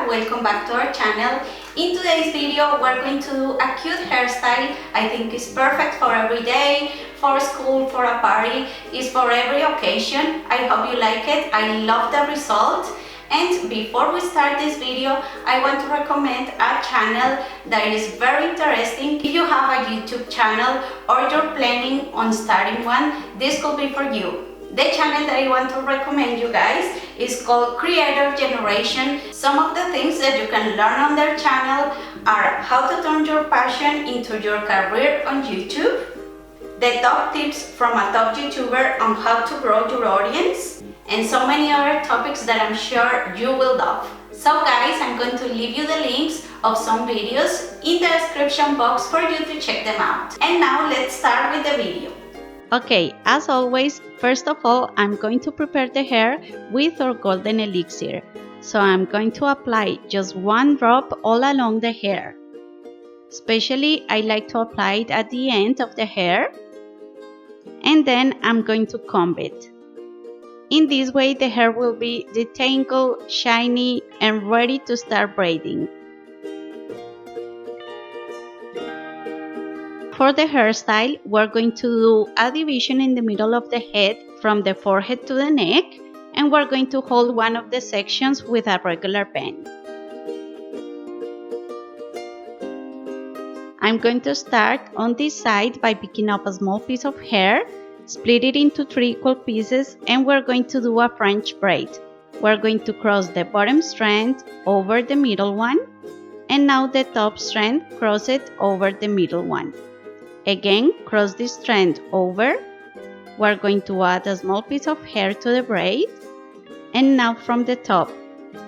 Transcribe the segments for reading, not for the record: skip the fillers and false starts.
welcome back to our channel. In today's video we're going to do a cute hairstyle. I think it's perfect for every day, for school, for a party, it's for every occasion. I hope you like it. I love the result. And before we start this video, I want to recommend a channel that is very interesting. If you have a YouTube channel or you're planning on starting one, this could be for you. The channel that I want to recommend you guys is called Creator Generation. Some of the things that you can learn on their channel are how to turn your passion into your career on YouTube, the top tips from a top YouTuber on how to grow your audience, and so many other topics that I'm sure you will love. So guys, I'm going to leave you the links of some videos in the description box for you to check them out. And now let's start with the video. Okay, as always, first of all, I'm going to prepare the hair with our golden elixir. So I'm going to apply just one drop all along the hair. Especially, I like to apply it at the end of the hair. And then I'm going to comb it. In this way, the hair will be detangled, shiny, and ready to start braiding. For the hairstyle, we're going to do a division in the middle of the head from the forehead to the neck, and we're going to hold one of the sections with a regular pen. I'm going to start on this side by picking up a small piece of hair, split it into 3 equal pieces, and we're going to do a French braid. We're going to cross the bottom strand over the middle one, and now the top strand, cross it over the middle one. Again, cross this strand over. We're going to add a small piece of hair to the braid, and now from the top,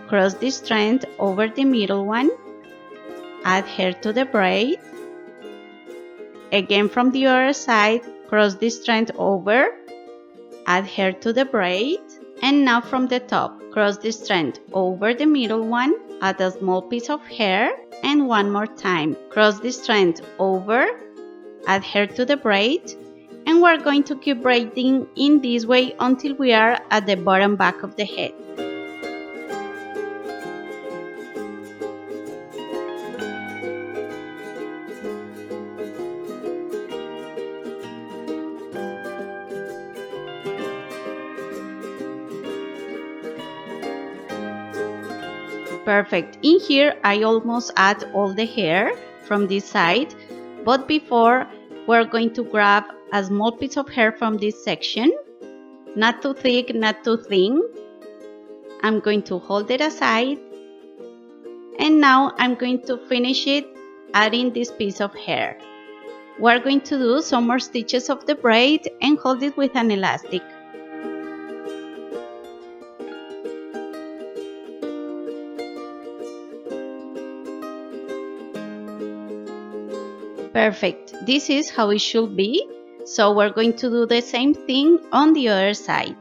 cross this strand over the middle one, add hair to the braid. Again, from the other side, cross this strand over, add hair to the braid, and now from the top, cross this strand over the middle one, add a small piece of hair, and one more time, cross this strand over, add hair to the braid, and we're going to keep braiding in this way until we are at the bottom back of the head. Perfect. In here, I almost add all the hair from this side, but before, we're going to grab a small piece of hair from this section, not too thick, not too thin. I'm going to hold it aside, and now I'm going to finish it adding this piece of hair. We're going to do some more stitches of the braid and hold it with an elastic. Perfect. This is how it should be. So we're going to do the same thing on the other side.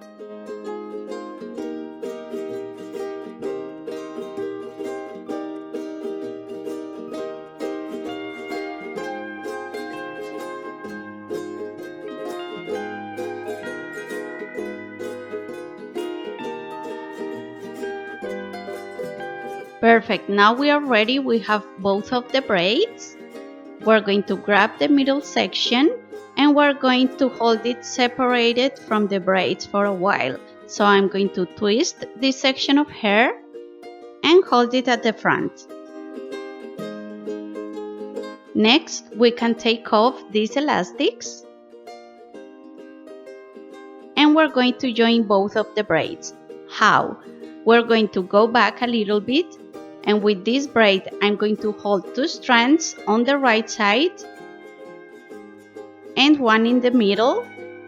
Perfect. Now we are ready. We have both of the braids. We're going to grab the middle section and we're going to hold it separated from the braids for a while. So I'm going to twist this section of hair and hold it at the front. Next, we can take off these elastics and we're going to join both of the braids. How? We're going to go back a little bit, and with this braid, I'm going to hold 2 strands on the right side and one in the middle.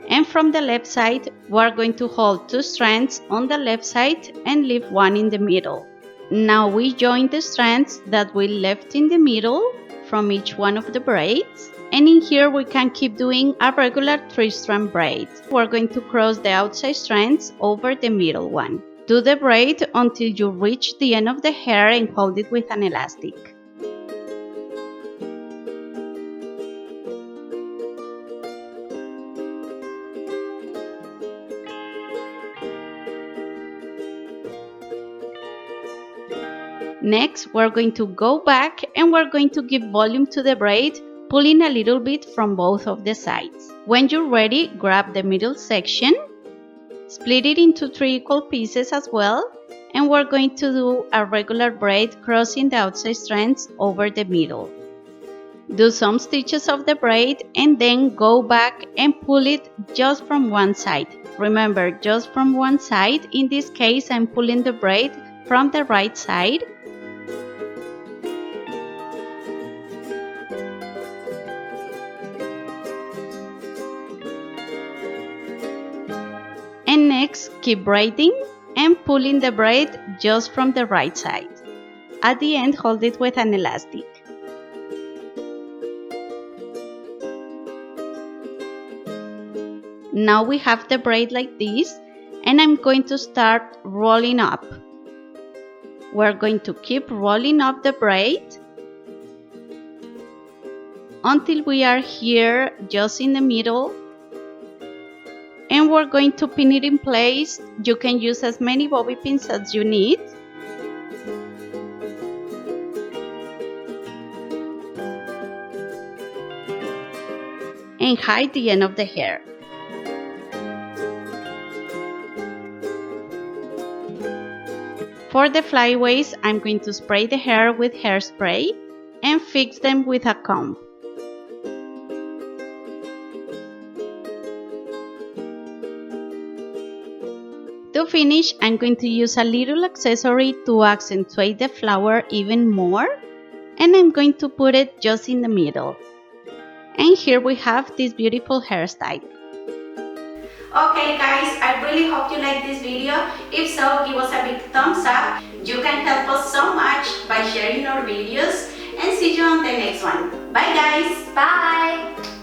And from the left side, we're going to hold 2 strands on the left side and leave one in the middle. Now we join the strands that we left in the middle from each one of the braids. And in here, we can keep doing a regular 3-strand braid. We're going to cross the outside strands over the middle one. Do the braid until you reach the end of the hair and hold it with an elastic. Next, we're going to go back and we're going to give volume to the braid, pulling a little bit from both of the sides. When you're ready, grab the middle section, split it into 3 equal pieces as well, and we're going to do a regular braid crossing the outside strands over the middle. Do some stitches of the braid and then go back and pull it just from one side. Remember, just from one side. In this case, I'm pulling the braid from the right side. And next, keep braiding and pulling the braid just from the right side. At the end, hold it with an elastic. Now we have the braid like this, and I'm going to start rolling up. We're going to keep rolling up the braid until we are here just in the middle. And we're going to pin it in place. You can use as many bobby pins as you need. And hide the end of the hair. For the flyaways, I'm going to spray the hair with hairspray and fix them with a comb. To finish, I'm going to use a little accessory to accentuate the flower even more, and I'm going to put it just in the middle. And here we have this beautiful hairstyle. Okay guys, I really hope you like this video. If so, give us a big thumbs up. You can help us so much by sharing our videos, and see you on the next one. Bye guys! Bye!